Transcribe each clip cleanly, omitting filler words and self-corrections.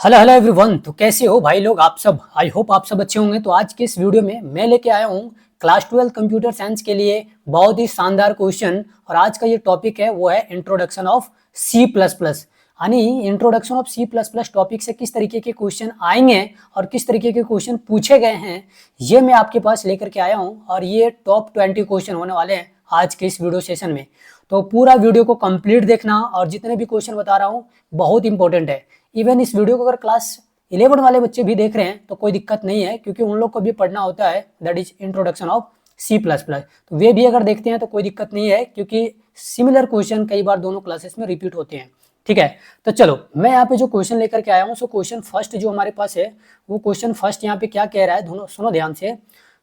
Hello hello everyone. तो कैसे हो भाई लोग आप सब। आई होप आप सब अच्छे होंगे। तो आज के इस वीडियो में मैं लेके आया हूँ क्लास 12 कंप्यूटर साइंस के लिए बहुत ही शानदार क्वेश्चन। और आज का ये टॉपिक है वो है introduction of C plus plus. यानी introduction of C plus plus topic से किस तरीके के क्वेश्चन आएंगे और किस तरीके के क्वेश्चन पूछे गए हैं, ये मैं आपके पास लेकर के आया हूँ। और ये टॉप 20 क्वेश्चन होने वाले हैं आज के इस वीडियो सेशन में। तो पूरा वीडियो को कंप्लीट देखना, और जितने भी क्वेश्चन बता रहा हूँ बहुत इंपॉर्टेंट है। इवन इस वीडियो को अगर क्लास 11 वाले बच्चे भी देख रहे हैं तो कोई दिक्कत नहीं है, क्योंकि उन लोग को भी पढ़ना होता है, that is introduction of C plus plus. तो वे भी अगर देखते हैं तो कोई दिक्कत नहीं है, क्योंकि सिमिलर क्वेश्चन कई बार दोनों क्लासेस में रिपीट होते हैं। ठीक है, तो चलो मैं यहाँ पे जो क्वेश्चन लेकर के आया हूँ, सो क्वेश्चन फर्स्ट जो हमारे पास है वो क्वेश्चन फर्स्ट यहाँ पे क्या कह रहा है, दोनों सुनो ध्यान से।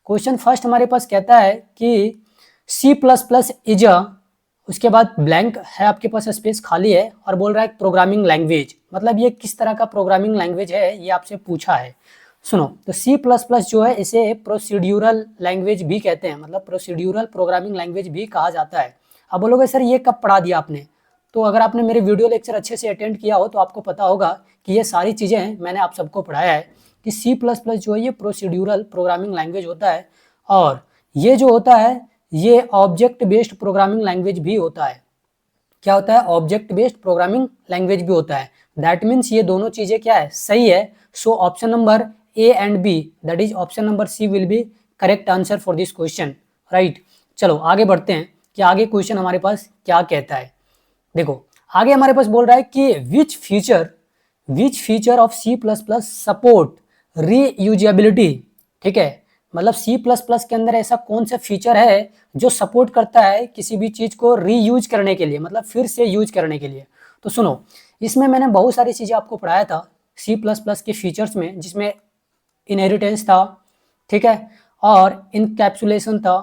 क्वेश्चन फर्स्ट हमारे पास कहता है कि C plus plus is a, उसके बाद ब्लैंक है आपके पास, स्पेस खाली है, और बोल रहा है प्रोग्रामिंग लैंग्वेज। मतलब ये किस तरह का प्रोग्रामिंग लैंग्वेज है ये आपसे पूछा है। सुनो, तो सी प्लस प्लस जो है इसे प्रोसीड्यूरल लैंग्वेज भी कहते हैं, मतलब प्रोसीड्यूरल प्रोग्रामिंग लैंग्वेज भी कहा जाता है। अब बोलोगे सर ये कब पढ़ा दिया आपने, तो अगर आपने मेरे वीडियो लेक्चर अच्छे से अटेंड किया हो तो आपको पता होगा कि ये सारी चीज़ें मैंने आप सबको पढ़ाया है कि सी प्लस प्लस जो है ये प्रोसीड्यूरल प्रोग्रामिंग लैंग्वेज होता है। और ये जो होता है ये ऑब्जेक्ट बेस्ड प्रोग्रामिंग लैंग्वेज भी होता है। क्या होता है? ऑब्जेक्ट बेस्ड प्रोग्रामिंग लैंग्वेज भी होता है। दैट मीन्स ये दोनों चीजें क्या है, सही है। So option number A and B, that is option number C will be correct answer for this question, right. चलो आगे बढ़ते हैं कि आगे क्वेश्चन हमारे पास क्या कहता है। देखो आगे हमारे पास बोल रहा है कि which feature of C plus plus support reusability. ठीक है, मतलब सी प्लस प्लस के अंदर ऐसा कौन सा फीचर है जो सपोर्ट करता है किसी भी चीज को रीयूज करने के लिए, मतलब फिर से यूज करने के लिए। तो सुनो, इसमें मैंने बहुत सारी चीजें आपको पढ़ाया था सी प्लस प्लस के फीचर्स में, जिसमें इनहेरिटेंस था, ठीक है, और इनकैप्सुलेशन था,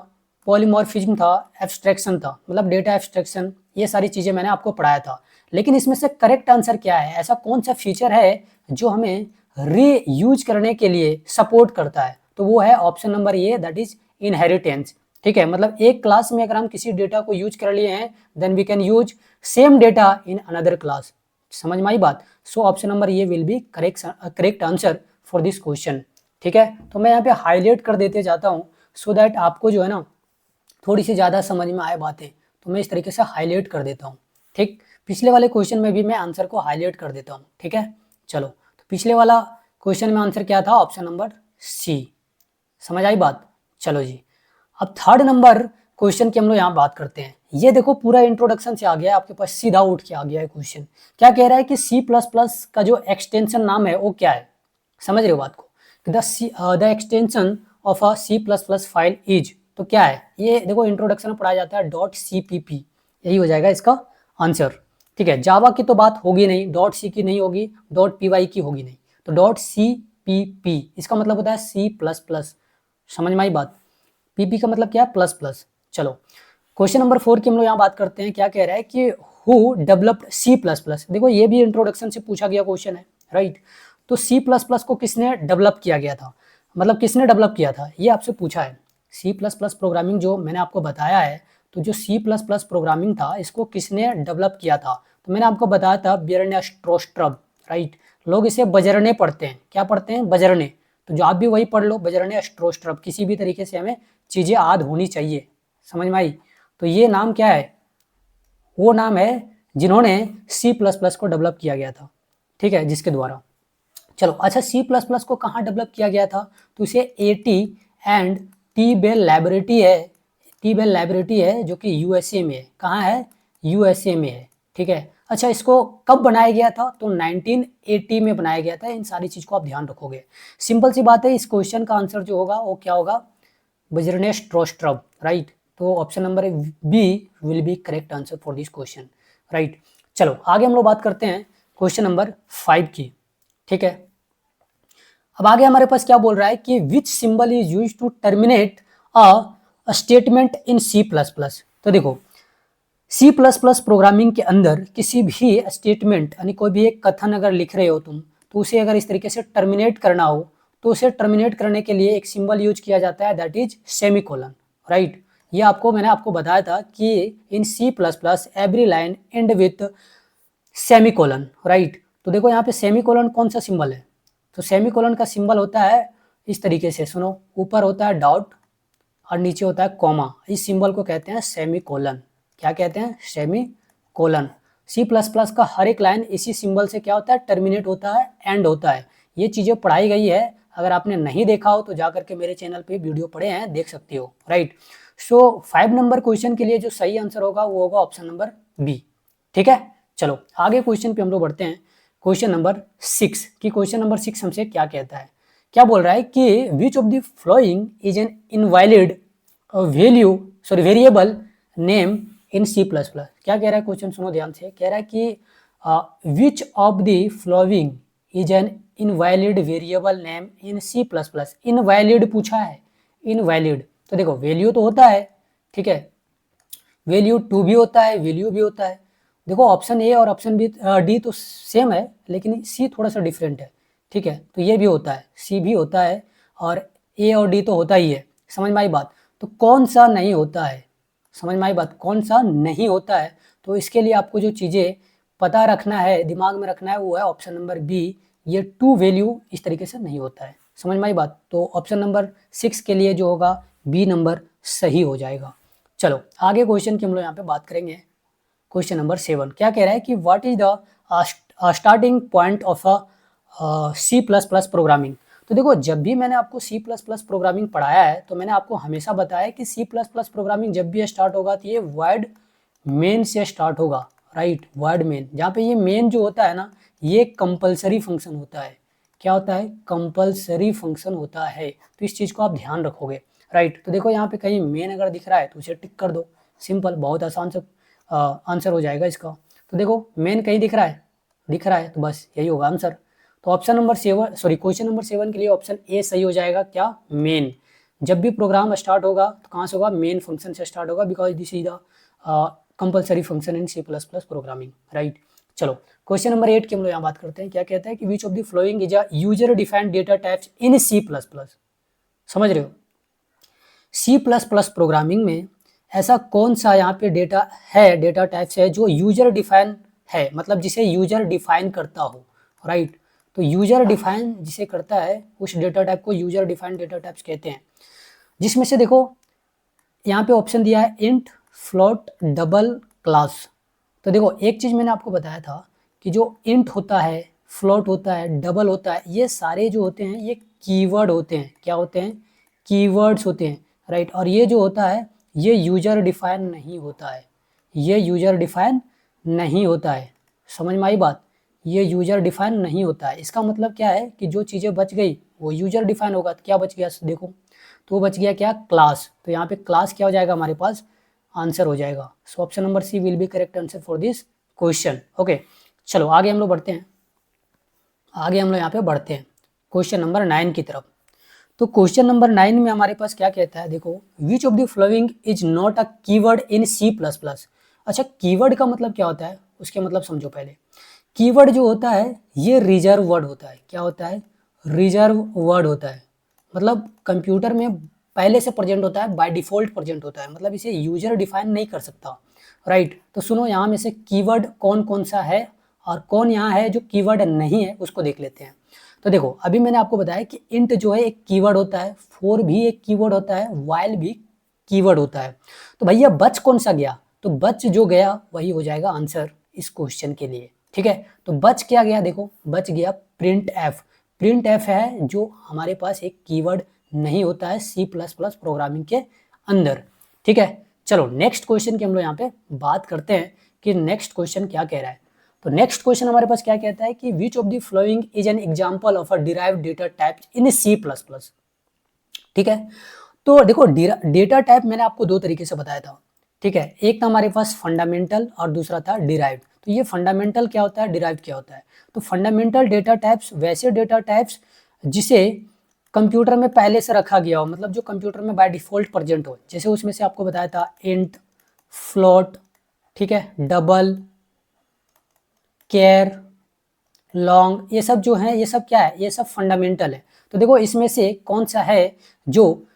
पॉलीमॉर्फिज्म था, एब्स्ट्रैक्शन था, मतलब डेटा एब्स्ट्रैक्शन। ये सारी चीजें मैंने आपको पढ़ाया था। लेकिन इसमें से करेक्ट आंसर क्या है, ऐसा कौन सा फीचर है जो हमें रीयूज करने के लिए सपोर्ट करता है, तो वो है option number A, that is inheritance. ठीक है, मतलब एक क्लास में अगर हम किसी डेटा को यूज कर लिए हैं then we can use same data in another class. समझ में आई बात। So option number A will be correct answer for this question. ठीक है, तो मैं यहाँ पे हाईलाइट कर देते जाता हूँ सो दैट आपको जो है ना थोड़ी सी ज़्यादा समझ में आए बातें, तो मैं इस तरीके से हाईलाइट कर देता हूँ। ठीक, पिछले वाले क्वेश्चन में भी मैं आंसर को हाईलाइट कर देता हूँ। ठीक है, चलो तो पिछले वाला क्वेश्चन में आंसर क्या था, ऑप्शन नंबर सी। समझ आई बात। चलो जी, अब थर्ड नंबर क्वेश्चन की हम लोग यहाँ बात करते हैं। ये देखो पूरा इंट्रोडक्शन से आ गया है आपके पास, सीधा उठ के आ गया है क्वेश्चन। क्या कह रहा है कि सी प्लस प्लस का जो एक्सटेंशन नाम है वो क्या है। समझ रहे हो बात को, the extension of a C plus plus file is, तो क्या है ये देखो इंट्रोडक्शन में पढ़ाया जाता है डॉट CPP, यही हो जाएगा इसका आंसर। ठीक है, जावा की तो बात होगी नहीं, डॉट सी की नहीं होगी, डॉट PY की होगी नहीं, तो डॉट CPP इसका मतलब होता है सी प्लस प्लस। समझ में आई बात। PP का मतलब क्या है, प्लस प्लस। चलो क्वेश्चन नंबर 4 की हम लोग यहाँ बात करते हैं। क्या कह रहा है कि who developed C plus plus. देखो ये भी इंट्रोडक्शन से पूछा गया क्वेश्चन है, राइट। तो सी प्लस प्लस को किसने डेवलप किया गया था, मतलब किसने डेवलप किया था ये आपसे पूछा है। सी प्लस प्लस प्रोग्रामिंग जो मैंने आपको बताया है, तो जो सी प्लस प्लस प्रोग्रामिंग था इसको किसने डेवलप किया था, तो मैंने आपको बताया था बियर्नस्ट्रोस्ट्रब, राइट। लोग इसे बजरने पढ़ते हैं, क्या पढ़ते हैं, बजरने। तो जो आप भी वही पढ़ लो, बजरने-स्ट्रोस्ट्रब। किसी भी तरीके से हमें चीज़ें याद होनी चाहिए। समझ में आई। तो ये नाम क्या है, वो नाम है जिन्होंने सी प्लस प्लस को डेवलप किया गया था। ठीक है, जिसके द्वारा। चलो अच्छा, सी प्लस प्लस को कहाँ डेवलप किया गया था, तो इसे AT&T बेल लाइब्रेरी है, T-बेल लाइब्रेरी है जो कि USA में है। कहाँ है, USA में है। ठीक है, अच्छा इसको कब बनाया गया था, तो 1980 में बनाया गया था। इन सारी चीज़ को आप ध्यान रखोगे। सिंपल सी बात है, इस क्वेश्चन का आंसर जो होगा वो क्या होगा, बजरनेस्ट्रोस्ट्रब, राइट। तो option number B will be correct answer for this question, right. चलो आगे हम लोग बात करते हैं क्वेश्चन नंबर 5 की। ठीक है, अब आगे हमारे पास क्या बोल रहा है कि which symbol is use to terminate a statement in C plus plus. तो देखो सी प्लस प्लस प्रोग्रामिंग के अंदर किसी भी स्टेटमेंट यानी कोई भी एक कथन अगर लिख रहे हो तुम, तो उसे अगर इस तरीके से टर्मिनेट करना हो, तो उसे टर्मिनेट करने के लिए एक सिंबल यूज किया जाता है, दैट इज सेमीकोलन, राइट। ये मैंने आपको बताया था कि in C plus plus every line end with semicolon, right. तो देखो यहाँ पे सेमीकोलन कौन सा सिंबल है, तो सेमीकोलन का सिंबल होता है इस तरीके से, सुनो, ऊपर होता है डॉट और नीचे होता है कॉमा, इस सिंबल को कहते हैं सेमीकोलन। क्या कहते हैं? सेमीकोलन। सी प्लस प्लस का हर एक लाइन इसी सिंबल से क्या होता है? टर्मिनेट होता है, एंड होता है। ये चीज़ें पढ़ाई गई है, अगर आपने नहीं देखा हो तो जा करके मेरे चैनल पे वीडियो पढ़े हैं, देख सकते हो, राइट। सो 5 नंबर क्वेश्चन के लिए जो सही आंसर होगा वो होगा ऑप्शन नंबर बी। ठीक है, चलो आगे क्वेश्चन पे हम लोग बढ़ते हैं। क्वेश्चन नंबर 6 की क्वेश्चन नंबर 6 हमसे क्या कहता है? क्या बोल रहा है कि which of the following is an invalid variable name in C plus plus. क्या कह रहा है क्वेश्चन, सुनो ध्यान से। कह रहा है कि which of the following is an invalid variable name in C plus plus. Invalid पूछा है, इनवैलिड, तो देखो वैल्यू तो होता है, ठीक है, वैल्यू टू भी होता है, वैल्यू भी होता है। देखो ऑप्शन ए और ऑप्शन बी डी तो सेम है, लेकिन सी थोड़ा सा डिफरेंट है, ठीक है। तो ये भी होता है, सी भी होता है, और ए और डी तो होता ही है। समझ में आई बात? तो कौन सा नहीं होता है, समझ में आई बात, कौन सा नहीं होता है? तो इसके लिए आपको जो चीज़ें पता रखना है, दिमाग में रखना है, वो है ऑप्शन नंबर बी, ये टू वैल्यू इस तरीके से नहीं होता है। समझ में आई बात? तो ऑप्शन नंबर 6 के लिए जो होगा बी नंबर सही हो जाएगा। चलो आगे क्वेश्चन की हम लोग यहाँ पे बात करेंगे। क्वेश्चन नंबर 7 क्या कह रहा है कि what is the starting point of a C plus plus programming. तो देखो जब भी मैंने आपको सी प्लस प्लस प्रोग्रामिंग पढ़ाया है तो मैंने आपको हमेशा बताया कि सी प्लस प्लस प्रोग्रामिंग जब भी स्टार्ट होगा तो ये वर्ड मेन से स्टार्ट होगा, राइट, वर्ड मेन। जहाँ पे ये मेन जो होता है ना, ये कंपलसरी फंक्शन होता है। क्या होता है? कंपलसरी फंक्शन होता है। तो इस चीज़ को आप ध्यान रखोगे, राइट। तो देखो यहाँ पे कहीं मेन अगर दिख रहा है तो उसे टिक कर दो, सिंपल, बहुत आसान से आंसर हो जाएगा इसका। तो देखो मेन कहीं दिख रहा है, दिख रहा है, तो बस यही होगा आंसर। तो option number 7, sorry, question number 7 के लिए ऑप्शन ए सही हो जाएगा। क्या? मेन। जब भी प्रोग्राम स्टार्ट होगा तो कहाँ से होगा? मेन फंक्शन से स्टार्ट होगा, because this is the compulsory function in C plus plus programming, right. चलो क्वेश्चन नंबर 8 की हम लोग यहाँ बात करते हैं। क्या कहता है कि which of the following is a user defined data types in C plus plus. समझ रहे हो? सी प्लस प्लस प्रोग्रामिंग में ऐसा कौन सा यहाँ पे डेटा है, डेटा टाइप्स है जो यूजर डिफाइन है, मतलब जिसे यूजर डिफाइन करता हो, राइट। तो यूजर डिफाइन जिसे करता है उस डेटा टाइप को यूजर डिफाइंड डेटा टाइप्स कहते हैं। जिसमें से देखो यहाँ पे ऑप्शन दिया है इंट, फ्लोट, डबल, क्लास। तो देखो एक चीज़ मैंने आपको बताया था कि जो इंट होता है, फ्लोट होता है, डबल होता है, ये सारे जो होते हैं ये कीवर्ड होते हैं। क्या होते हैं? कीवर्ड्स होते हैं, राइट। और ये जो होता है ये यूजर डिफाइन नहीं होता है, ये यूजर डिफाइन नहीं होता है। समझ में आई बात? ये यूजर डिफाइन नहीं होता है। इसका मतलब क्या है कि जो चीज़ें बच गई वो यूजर डिफाइन होगा। तो क्या बच गया देखो, तो बच गया क्या? क्लास। तो यहाँ पे क्लास क्या हो जाएगा हमारे पास? आंसर हो जाएगा। So option number C will be correct answer for this question. Okay, चलो आगे हम लोग बढ़ते हैं, आगे हम लोग यहाँ पे बढ़ते हैं क्वेश्चन नंबर 9 की तरफ। तो क्वेश्चन नंबर 9 में हमारे पास क्या कहता है, देखो, which of the following is not a keyword in C plus plus. अच्छा, कीवर्ड का मतलब क्या होता है, उसके मतलब समझो पहले। कीवर्ड जो होता है ये रिजर्व वर्ड होता है। क्या होता है? रिजर्व वर्ड होता है। मतलब कंप्यूटर में पहले से प्रेजेंट होता है, बाय डिफॉल्ट प्रेजेंट होता है, मतलब इसे यूजर डिफाइन नहीं कर सकता, राइट। तो सुनो यहाँ में से कीवर्ड कौन कौन सा है और कौन यहाँ है जो कीवर्ड नहीं है, उसको देख लेते हैं। तो देखो अभी मैंने आपको बताया कि इंट जो है एक कीवर्ड होता है, फॉर भी एक कीवर्ड होता है, व्हाइल भी कीवर्ड होता है। तो भैया बच कौन सा गया? तो बच जो गया वही हो जाएगा आंसर इस क्वेश्चन के लिए, ठीक है। तो बच क्या गया? देखो बच गया प्रिंट एफ। प्रिंट एफ है जो हमारे पास एक कीवर्ड नहीं होता है सी प्लस प्लस प्रोग्रामिंग के अंदर, ठीक है। चलो नेक्स्ट क्वेश्चन की हम लोग यहाँ पे बात करते हैं कि नेक्स्ट क्वेश्चन क्या कह रहा है। तो नेक्स्ट क्वेश्चन हमारे पास क्या कहता है कि which of the following is an example of a derived data type in C plus plus, ठीक है। तो देखो डेटा टाइप मैंने आपको दो तरीके से बताया था, ठीक है। एक था हमारे पास फंडामेंटल और दूसरा था डिराइव्ड। तो ये फंडामेंटल क्या होता है, डिराइव्ड क्या होता है? तो फंडामेंटल डेटा टाइप्स वैसे डेटा टाइप्स जिसे कंप्यूटर में पहले से रखा गया हो, मतलब जो कंप्यूटर में बाय डिफॉल्ट प्रेजेंट हो। जैसे उसमें से आपको बताया था इंट, फ्लोट, ठीक है, डबल, केयर, लॉन्ग, ये सब जो है ये सब क्या है? ये सब फंडामेंटल है। तो देखो इसमें से कौन सा है जो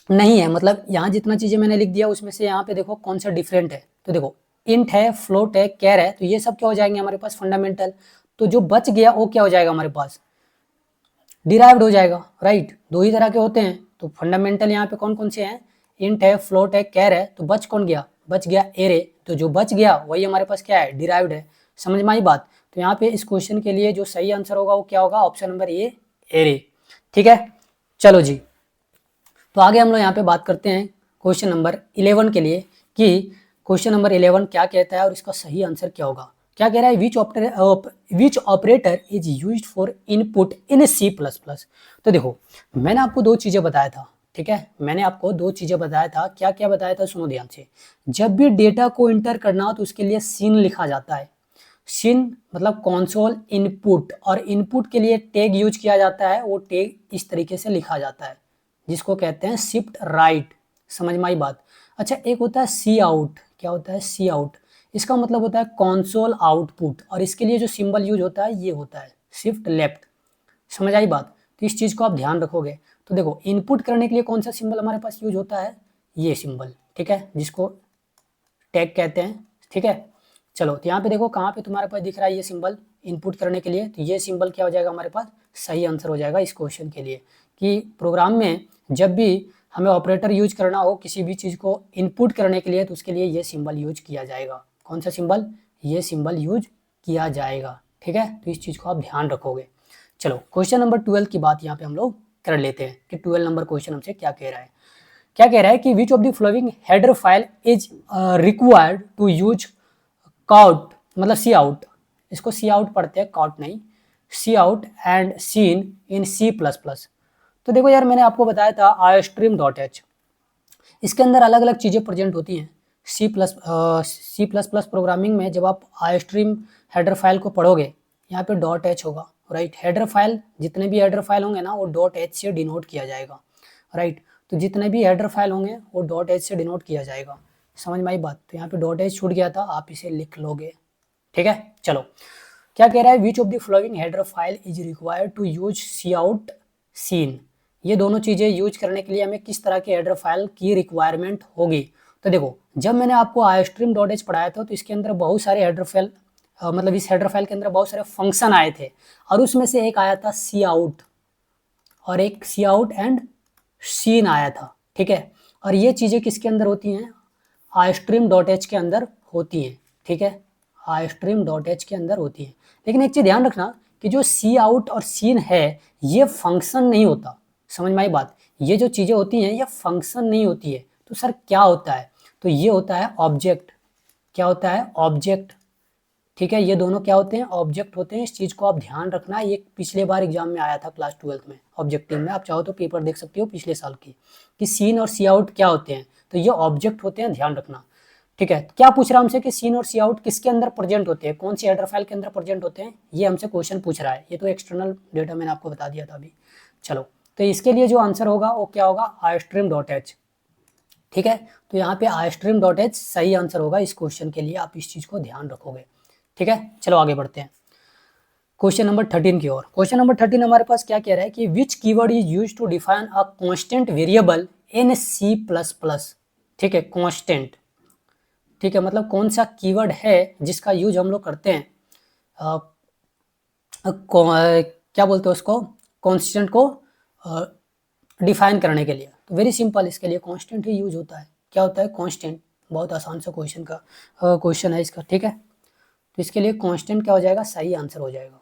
नहीं है, मतलब यहाँ जितना चीज़ें मैंने लिख दिया उसमें से यहाँ पे देखो कौन सा डिफरेंट है। तो देखो इंट है, फ्लोट है, कैर है, तो ये सब क्या हो जाएंगे हमारे पास फंडामेंटल। तो जो बच गया वो क्या हो जाएगा हमारे पास, डिराइव्ड हो जाएगा, राइट। दो ही तरह के होते हैं, तो फंडामेंटल यहाँ पे कौन कौन से हैं, इंट है, फ्लोट है, कैर है, तो बच कौन गया, बच गया एरे। तो जो बच गया वही हमारे पास क्या है, डिराइव्ड है। समझ में आई बात। तो यहाँ पे इस क्वेश्चन के लिए जो सही आंसर होगा वो क्या होगा, ऑप्शन नंबर ए, एरे। ठीक है, चलो जी। तो आगे हम लोग यहाँ पे बात करते हैं क्वेश्चन नंबर 11 के लिए, कि क्वेश्चन नंबर 11 क्या कहता है और इसका सही आंसर क्या होगा। क्या कह रहा है, which operator is used for input in C++। तो देखो, मैंने आपको दो चीजें बताया था, ठीक है, मैंने आपको दो चीजें बताया था। क्या क्या बताया था, सुनो ध्यान से। जब भी डेटा को इंटर करना हो तो उसके लिए सीन लिखा जाता है। सीन मतलब कंसोल इनपुट, और इनपुट के लिए टैग यूज किया जाता है। वो टैग इस तरीके से लिखा जाता है जिसको कहते हैं शिफ्ट राइट। समझ में आई बात। अच्छा, एक होता है सी आउट। क्या होता है, सी आउट। इसका मतलब होता है कंसोल आउटपुट, और इसके लिए जो सिंबल यूज होता है ये होता है शिफ्ट लेफ्ट। समझ आई बात। तो इस चीज को आप ध्यान रखोगे। तो देखो, इनपुट करने के लिए कौन सा सिंबल हमारे पास यूज होता है, ये सिंबल, ठीक है, जिसको टैग कहते हैं। ठीक है, चलो, तो यहाँ पे देखो कहाँ पे तुम्हारे पास दिख रहा है ये सिंबल इनपुट करने के लिए। तो ये सिंबल क्या हो जाएगा हमारे पास, सही आंसर हो जाएगा इस क्वेश्चन के लिए। कि प्रोग्राम में जब भी हमें ऑपरेटर यूज करना हो किसी भी चीज़ को इनपुट करने के लिए, तो उसके लिए ये सिंबल यूज किया जाएगा। कौन सा सिंबल, ये सिंबल यूज किया जाएगा। ठीक है, तो इस चीज़ को आप ध्यान रखोगे। चलो, क्वेश्चन नंबर 12 की बात यहाँ पे हम लोग कर लेते हैं कि 12 नंबर क्वेश्चन हमसे क्या कह रहा है। क्या कह रहा है कि which of the following header file is required to use cout, मतलब सी आउट, इसको सी आउट पढ़ते हैं, काउट नहीं, C out and cin in C++। तो देखो यार, मैंने आपको बताया था iostream.h, इसके अंदर अलग अलग चीज़ें प्रेजेंट होती हैं। C++ प्रोग्रामिंग में जब आप iostream हेडर फाइल को पढ़ोगे, यहाँ पे .h होगा, राइट। हेडर फाइल, जितने भी हेडर फाइल होंगे ना वो .h से डिनोट किया जाएगा, राइट। तो जितने भी हेडर फाइल होंगे वो .h से डिनोट किया जाएगा। समझ में आई बात। तो यहाँ पे .h छूट गया था, आप इसे लिख लोगे। ठीक है, चलो, क्या कह रहा है, which of the following header file is required to use C out cin. ये दोनों चीज़ें यूज करने के लिए हमें किस तरह के हेडर फाइल की रिक्वायरमेंट होगी। तो देखो, जब मैंने आपको iostream.h पढ़ाया था तो इसके अंदर बहुत सारे हेडर फाइल, मतलब इस हेडर फाइल के अंदर बहुत सारे फंक्शन आए थे, और उसमें से एक आया था सी आउट, और एक सी आउट एंड सीन आया था। ठीक है, और ये चीज़ें किसके अंदर होती हैं, iostream.h के अंदर होती हैं। ठीक है, iostream.h के अंदर होती है। लेकिन एक चीज़ ध्यान रखना कि जो सी आउट और सीन है ये फंक्शन नहीं होता। समझ में आई बात। ये जो चीज़ें होती हैं ये फंक्शन नहीं होती है। तो सर क्या होता है, तो ये होता है ऑब्जेक्ट। क्या होता है, ऑब्जेक्ट। ठीक है, ये दोनों क्या होते हैं, ऑब्जेक्ट होते हैं। इस चीज़ को आप ध्यान रखना। ये पिछले बार एग्जाम में आया था क्लास 12 में, ऑब्जेक्टिव में। आप चाहो तो पेपर देख सकते हो पिछले साल की, कि सीन और सी आउट क्या होते हैं। तो ये ऑब्जेक्ट होते हैं, ध्यान रखना। ठीक है, क्या पूछ रहा है हमसे कि सीन और सी आउट किसके अंदर प्रेजेंट होते हैं, कौन सी हेडर फाइल के अंदर प्रेजेंट होते हैं, ये हमसे क्वेश्चन पूछ रहा है। ये तो एक्सटर्नल डेटा मैंने आपको बता दिया था अभी। चलो, तो इसके लिए जो आंसर होगा वो क्या होगा, iostream.h। ठीक है, तो यहाँ पे iostream.h सही आंसर होगा इस क्वेश्चन के लिए। आप इस चीज़ को ध्यान रखोगे। ठीक है, चलो आगे बढ़ते हैं क्वेश्चन नंबर 13 की ओर। क्वेश्चन नंबर 13 हमारे पास क्या कह रहा है कि which keyword is use to define a constant variable in C++। ठीक है, कांस्टेंट। ठीक है, मतलब कौन सा कीवर्ड है जिसका यूज हम लोग करते हैं क्या बोलते हैं उसको, कांस्टेंट को डिफाइन करने के लिए। तो वेरी सिंपल, इसके लिए कांस्टेंट ही यूज होता है। क्या होता है, कांस्टेंट। बहुत आसान सा क्वेश्चन का क्वेश्चन है इसका। ठीक है, तो इसके लिए कांस्टेंट क्या हो जाएगा, सही आंसर हो जाएगा।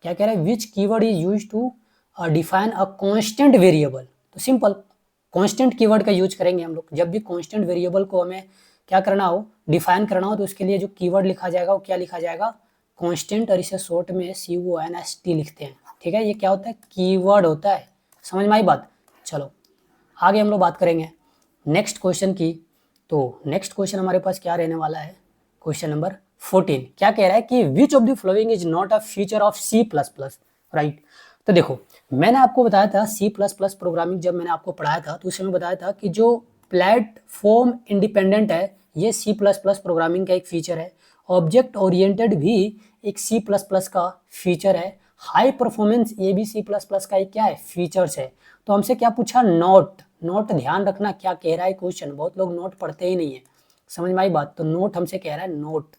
क्या कह रहा है, which keyword is use to define a constant variable. तो सिंपल, कांस्टेंट कीवर्ड का यूज करेंगे हम लोग। जब भी कांस्टेंट वेरिएबल को हमें क्या करना हो, डिफाइन करना हो, तो उसके लिए जो कीवर्ड लिखा जाएगा वो क्या लिखा जाएगा, कांस्टेंट, और इसे शॉर्ट में CONST लिखते हैं। ठीक है, ये क्या होता है, कीवर्ड होता है। समझ में आई बात। चलो आगे हम लोग बात करेंगे नेक्स्ट क्वेश्चन की। तो नेक्स्ट क्वेश्चन हमारे पास क्या रहने वाला है, क्वेश्चन नंबर 14। क्या कह रहा है कि which of the following is not a feature of C++, right. तो देखो, मैंने आपको बताया था C++ प्रोग्रामिंग जब मैंने आपको पढ़ाया था तो उसमें बताया था कि जो प्लेटफॉर्म इंडिपेंडेंट है ये C++ प्रोग्रामिंग का एक फीचर है। ऑब्जेक्ट ओरिएंटेड भी एक C++ का फीचर है। हाई परफॉर्मेंस ये भी C++ का एक क्या है, फीचर्स है। तो हमसे क्या पूछा, नोट। नोट ध्यान रखना क्या कह रहा है क्वेश्चन, बहुत लोग नोट पढ़ते ही नहीं है। समझ में आई बात। तो नोट हमसे कह रहा है नोट,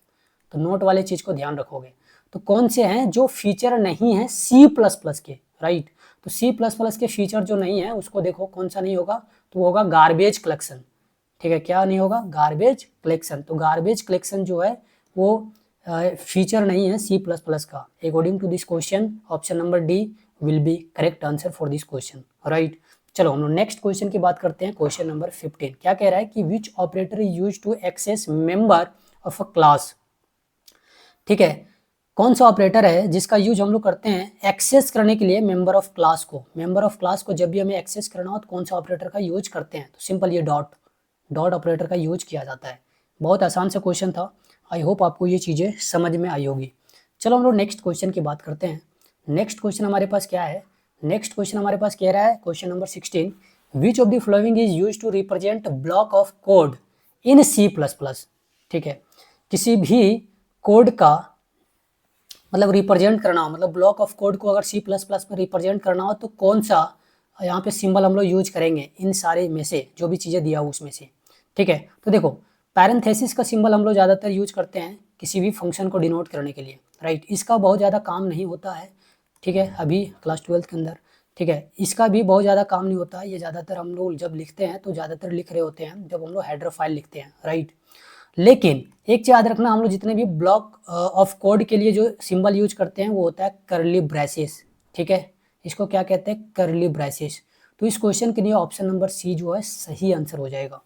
तो नोट वाले चीज को ध्यान रखोगे। तो कौन से हैं जो फीचर नहीं है सी प्लस प्लस के, राइट। तो सी प्लस प्लस के फीचर जो नहीं है उसको देखो कौन सा नहीं होगा, तो वो होगा गार्बेज कलेक्शन। ठीक है, क्या नहीं होगा, गार्बेज कलेक्शन। तो गार्बेज कलेक्शन जो है वो फीचर नहीं है सी प्लस प्लस का। According to this question option number D will be correct answer for this question, right. चलो हम लोग नेक्स्ट क्वेश्चन की बात करते हैं। क्वेश्चन नंबर 15 क्या कह रहा है कि which operator is use to access member of a class. ठीक है, कौन सा ऑपरेटर है जिसका यूज हम लोग करते हैं एक्सेस करने के लिए मेंबर ऑफ क्लास को। मेंबर ऑफ क्लास को जब भी हमें एक्सेस करना हो तो कौन सा ऑपरेटर का यूज करते हैं, तो सिंपल ये डॉट ऑपरेटर का यूज किया जाता है। बहुत आसान सा क्वेश्चन था, आई होप आपको ये चीज़ें समझ में आई होगी। चलो हम लोग नेक्स्ट क्वेश्चन की बात करते हैं। नेक्स्ट क्वेश्चन हमारे पास क्या है, नेक्स्ट क्वेश्चन हमारे पास कह रहा है question number 16, which of the following is use to represent block of code in C plus plus. ठीक है, किसी भी कोड का मतलब रिप्रेजेंट करना हो, मतलब ब्लॉक ऑफ कोड को अगर सी प्लस प्लस में रिप्रेजेंट करना हो तो कौन सा यहाँ पे सिंबल हम लोग यूज करेंगे इन सारे में से, जो भी चीज़ें दिया हो उसमें से। ठीक है, तो देखो पैरेंथेसिस का सिंबल हम लोग ज़्यादातर यूज करते हैं किसी भी फंक्शन को डिनोट करने के लिए, राइट। इसका बहुत ज़्यादा काम नहीं होता है, ठीक है, अभी क्लास 12 के अंदर। ठीक है, इसका भी बहुत ज़्यादा काम नहीं होता है, ये ज़्यादातर हम लोग जब लिखते हैं तो ज़्यादातर लिख रहे होते हैं जब हम लोग हेडर फाइल लिखते हैं, राइट। लेकिन एक चीज याद रखना, हम लोग जितने भी ब्लॉक ऑफ कोड के लिए जो सिंबल यूज करते हैं वो होता है करली ब्रेसेस। ठीक है, इसको क्या कहते हैं, करली ब्रेसेस। तो इस क्वेश्चन के लिए ऑप्शन नंबर सी जो है सही आंसर हो जाएगा,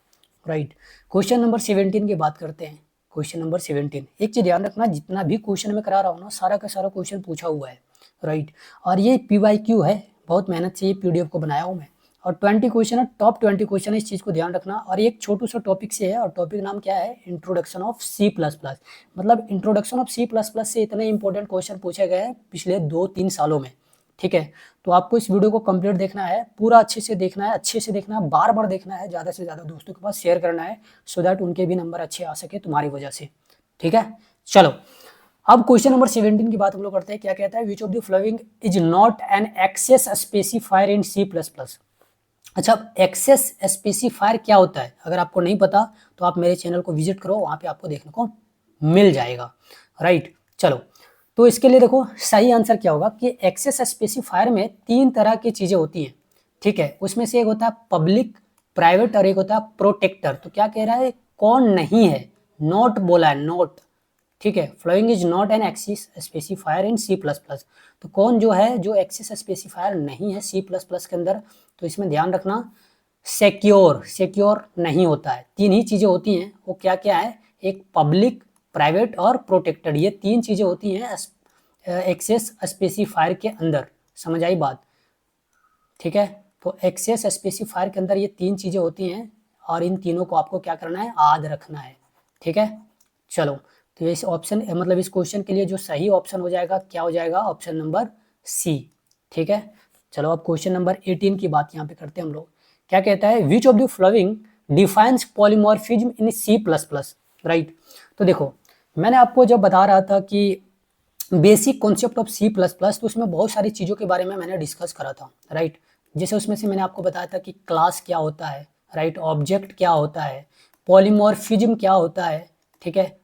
राइट। क्वेश्चन नंबर 17 की बात करते हैं। क्वेश्चन नंबर 17, एक चीज ध्यान रखना, जितना भी क्वेश्चन में करा रहा हूँ ना सारा का सारा क्वेश्चन पूछा हुआ है, राइट। और ये PYQ है, बहुत मेहनत से ये PDF को बनाया हूँ मैं। और 20 क्वेश्चन है, टॉप 20 क्वेश्चन है, इस चीज़ को ध्यान रखना। और एक छोटू सा टॉपिक से है, और टॉपिक नाम क्या है, introduction of C plus plus. मतलब introduction of C plus plus से इतने इंपॉर्टेंट क्वेश्चन पूछे गए हैं पिछले 2-3 सालों में। ठीक है, तो आपको इस वीडियो को कंप्लीट देखना है, पूरा अच्छे से देखना है, अच्छे से देखना है, बार बार देखना है, ज़्यादा से ज़्यादा दोस्तों के पास शेयर करना है, सो दैट उनके भी नंबर अच्छे आ सके तुम्हारी वजह से। ठीक है, चलो अब क्वेश्चन नंबर 17 की बात हम लोग करते हैं। क्या कहता है, which of the following is not an access specifier in C plus plus. अच्छा, एक्सेस स्पेसिफायर क्या होता है, अगर आपको नहीं पता तो आप मेरे चैनल को विजिट करो, वहां पे आपको देखने को मिल जाएगा, राइट। चलो, तो इसके लिए देखो सही आंसर क्या होगा कि एक्सेस स्पेसिफायर में 3 तरह की चीजें होती हैं। ठीक है, उसमें से एक होता है पब्लिक, प्राइवेट और एक होता है प्रोटेक्टर। तो क्या कह रहा है, कौन नहीं है, नॉट बोला है, नॉट। ठीक है, following is not an access specifier in C plus plus. तो कौन जो है जो एक्सेस स्पेसिफायर नहीं है सी प्लस प्लस के अंदर, तो इसमें ध्यान रखना सिक्योर, सिक्योर नहीं होता है। 3 ही चीजें होती हैं, वो क्या क्या है, एक पब्लिक, प्राइवेट और प्रोटेक्टेड, ये 3 चीजें होती हैं एक्सेस स्पेसिफायर के अंदर। समझ आई बात, ठीक है। तो एक्सेस स्पेसिफायर के अंदर ये 3 चीजें होती हैं और इन तीनों को आपको क्या करना है, याद रखना है। ठीक है, चलो, तो इस ऑप्शन मतलब इस क्वेश्चन के लिए जो सही ऑप्शन हो जाएगा क्या हो जाएगा, ऑप्शन नंबर सी। ठीक है, चलो अब क्वेश्चन नंबर 18 की बात यहाँ पे करते हैं हम लोग। क्या कहता है, which of the following defines polymorphism in C plus plus, right. तो देखो मैंने आपको जब बता रहा था कि basic concept of C plus plus, तो उसमें बहुत सारी चीज़ों के बारे में मैंने डिस्कस करा था, राइट। जैसे उसमें से मैंने आपको बताया था कि क्लास क्या होता है, राइट, ऑब्जेक्ट क्या होता है, पॉलीमॉर्फिज्म क्या होता है, ठीक है,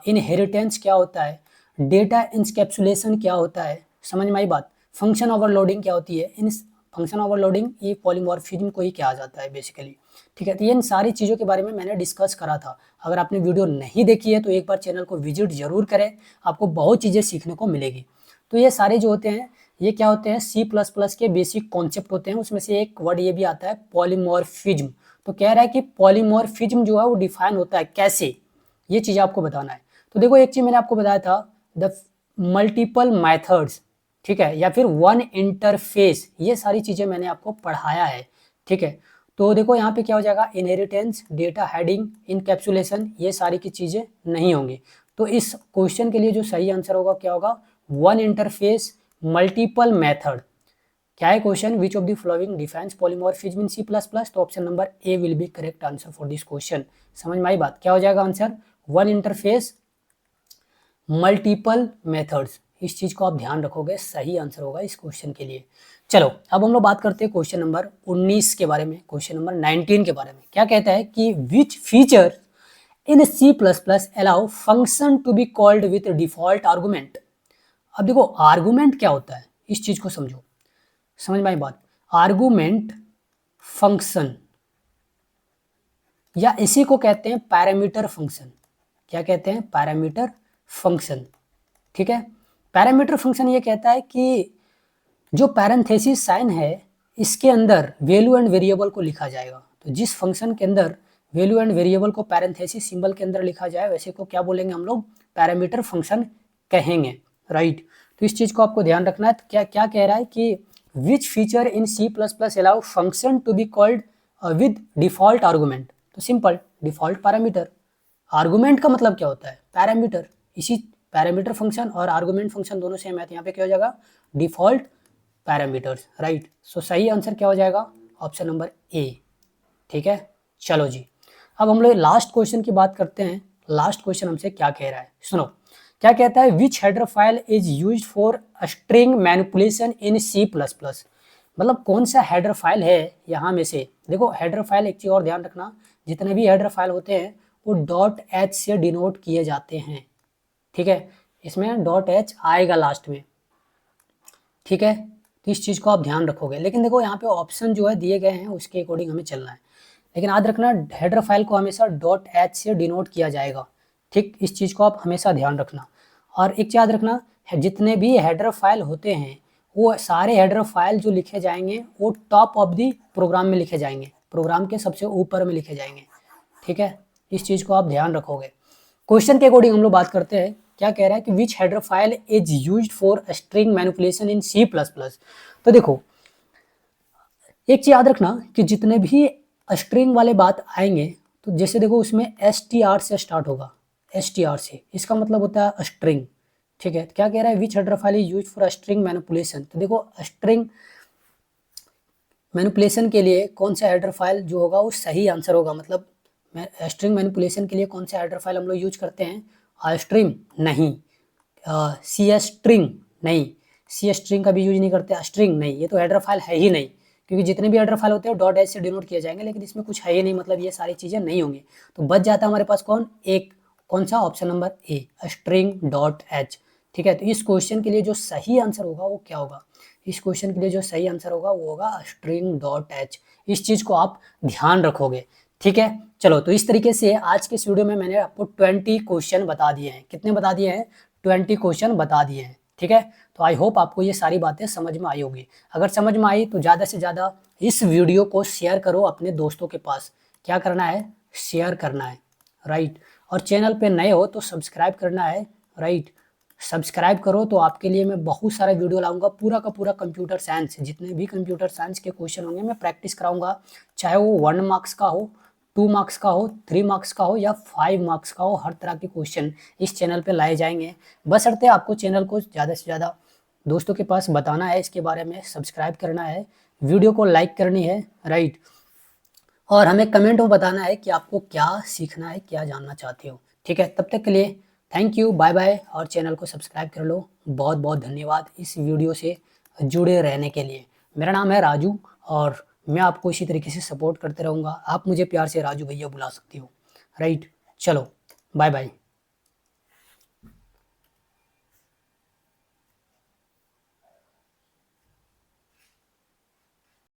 इनहेरिटेंस क्या होता है, डेटा इंस्कैप्सुलेशन क्या होता है, समझ में आई बात, फंक्शन ओवरलोडिंग क्या होती है। इन फंक्शन ओवरलोडिंग ये पॉलीमॉर्फिज्म को ही कहा जाता है बेसिकली। ठीक है, तो ये इन सारी चीज़ों के बारे में मैंने डिस्कस करा था। अगर आपने वीडियो नहीं देखी है तो एक बार चैनल को विजिट जरूर करें, आपको बहुत चीज़ें सीखने को मिलेगी। तो ये सारे जो होते हैं ये क्या होते हैं, सी प्लस प्लस के बेसिक कॉन्सेप्ट होते हैं। उसमें से एक वर्ड ये भी आता है पॉलीमॉर्फिज्म। तो कह रहा है कि पॉलीमॉर्फिज्म जो है वो डिफाइन होता है कैसे, ये चीज़ आपको बताना है। तो देखो एक चीज़ मैंने आपको बताया था, द मल्टीपल मैथड्स, ठीक है, या फिर वन इंटरफेस, ये सारी चीज़ें मैंने आपको पढ़ाया है। ठीक है, तो देखो यहाँ पे क्या हो जाएगा, इनहेरिटेंस, डेटा हेडिंग, इनकैप्सुलेशन, ये सारी की चीज़ें नहीं होंगी। तो इस क्वेश्चन के लिए जो सही आंसर होगा क्या होगा, वन इंटरफेस, मल्टीपल मेथड। क्या है question, which of the following defines polymorphism in C plus plus, तो option number A will be correct answer for this question. समझ में आई बात, क्या हो जाएगा answer, one interface, multiple methods. इस चीज को आप ध्यान रखोगे, सही आंसर होगा इस क्वेश्चन के लिए। चलो अब हम लोग बात करते हैं क्वेश्चन नंबर 19 के बारे में, क्वेश्चन नंबर 19 के बारे में। क्या कहता है कि which feature in C++ allow function to be called with default argument। अब देखो आर्गुमेंट क्या होता है, इस चीज को समझो, समझ में आई बात। आर्गुमेंट फंक्शन, या इसी को कहते हैं पैरामीटर फंक्शन। क्या कहते हैं? Parameter function. ठीक है, पैरामीटर फंक्शन ये कहता है कि जो पैरेंथेसिस साइन है इसके अंदर वैल्यू एंड वेरिएबल को लिखा जाएगा। तो जिस फंक्शन के अंदर वैल्यू एंड वेरिएबल को पैरेंथेसिस सिंबल के अंदर लिखा जाए वैसे को क्या बोलेंगे हम लोग? पैरामीटर फंक्शन कहेंगे, राइट। तो इस चीज को आपको ध्यान रखना है। तो क्या क्या कह रहा है कि which feature in C++ allow function to be called with default argument. तो सिंपल, डिफॉल्ट पैरामीटर। आर्गुमेंट का मतलब क्या होता है? पैरामीटर। इसी पैरामीटर फंक्शन और आर्गुमेंट फंक्शन दोनों सेम है, तो यहाँ पे क्या हो जाएगा? Default parameters, right. सो सही आंसर क्या हो जाएगा? ऑप्शन नंबर ए। ठीक है, चलो जी, अब हम लोग लास्ट क्वेश्चन की बात करते हैं। लास्ट क्वेश्चन हमसे क्या कह रहा है, सुनो। क्या कहता है? विच header file is used for string manipulation in C++। मतलब कौन सा हेडर फाइल है यहाँ में से? देखो हेडर फाइल, एक चीज और ध्यान रखना, जितने भी हेडर फाइल होते हैं वो .h से डिनोट किए जाते हैं। ठीक है, इसमें .h आएगा लास्ट में। ठीक है, तो इस चीज को आप ध्यान रखोगे। लेकिन देखो यहाँ पे ऑप्शन जो है दिए गए हैं उसके अकॉर्डिंग हमें चलना है। लेकिन याद रखना हेडर फाइल को हमेशा .h से डिनोट किया जाएगा। ठीक, इस चीज को आप हमेशा ध्यान रखना। और एक चीज याद रखना, जितने भी हेडर फाइल होते हैं वो सारे हेडर फाइल जो लिखे जाएंगे वो टॉप ऑफ दी प्रोग्राम में लिखे जाएंगे, प्रोग्राम के सबसे ऊपर में लिखे जाएंगे। ठीक है, इस चीज को आप ध्यान रखोगे। क्वेश्चन के अकॉर्डिंग हम लोग बात करते हैं। क्या कह रहा है कि विच header file is used for string manipulation in C++। तो देखो एक चीज याद रखना कि जितने भी स्ट्रिंग वाले बात आएंगे तो जैसे देखो उसमें str से स्टार्ट होगा, str से, इसका मतलब होता है स्ट्रिंग। ठीक है, क्या कह रहा है? विच header file is used for string manipulation. तो देखो स्ट्रिंग मैनिपुलेशन के लिए कौन सा हेडर फाइल जो होगा वो सही आंसर होगा। मतलब स्ट्रिंग मैनिपुलेशन के लिए कौन सा हेडर फाइल हम लोग यूज करते हैं? स्ट्रिंग नहीं, सी स्ट्रिंग नहीं, सी स्ट्रिंग का भी यूज नहीं करते, स्ट्रिंग नहीं, ये तो हेडर फाइल है ही नहीं। क्योंकि जितने भी हेडर फाइल होते हैं .h से डिनोट किए जाएंगे, लेकिन इसमें कुछ है ही नहीं, मतलब ये सारी चीज़ें नहीं होंगी। तो बच जाता है हमारे पास कौन? एक, कौन सा? ऑप्शन नंबर ए, स्ट्रिंग .h। ठीक है, तो इस क्वेश्चन के लिए जो सही आंसर होगा वो क्या होगा? इस क्वेश्चन के लिए जो सही आंसर होगा वो होगा स्ट्रिंग .h। इस चीज़ को आप ध्यान रखोगे। ठीक है, चलो, तो इस तरीके से आज के इस वीडियो में मैंने आपको 20 क्वेश्चन बता दिए हैं। कितने बता दिए हैं? 20 क्वेश्चन बता दिए हैं। ठीक है, तो आई होप आपको ये सारी बातें समझ में आई होगी। अगर समझ में आई तो ज़्यादा से ज़्यादा इस वीडियो को शेयर करो अपने दोस्तों के पास। क्या करना है? शेयर करना है, राइट। और चैनल पे नए हो तो सब्सक्राइब करना है, राइट। सब्सक्राइब करो तो आपके लिए मैं बहुत सारा वीडियो लाऊंगा, पूरा का पूरा कंप्यूटर साइंस, जितने भी कंप्यूटर साइंस के क्वेश्चन होंगे मैं प्रैक्टिस कराऊंगा। चाहे वो 1 मार्क्स का हो, 2 मार्क्स का हो, 3 मार्क्स का हो या 5 मार्क्स का हो, हर तरह के क्वेश्चन इस चैनल पे लाए जाएंगे। बशर्ते आपको चैनल को ज़्यादा से ज़्यादा दोस्तों के पास बताना है, इसके बारे में सब्सक्राइब करना है, वीडियो को लाइक करनी है, राइट। और हमें कमेंट में बताना है कि आपको क्या सीखना है, क्या जानना चाहते हो। ठीक है, तब तक के लिए थैंक यू, बाय बाय, और चैनल को सब्सक्राइब कर लो। बहुत बहुत धन्यवाद इस वीडियो से जुड़े रहने के लिए। मेरा नाम है राजू और मैं आपको इसी तरीके से सपोर्ट करते रहूँगा। आप मुझे प्यार से राजू भैया बुला सकती हो, राइट। चलो, बाय बाय।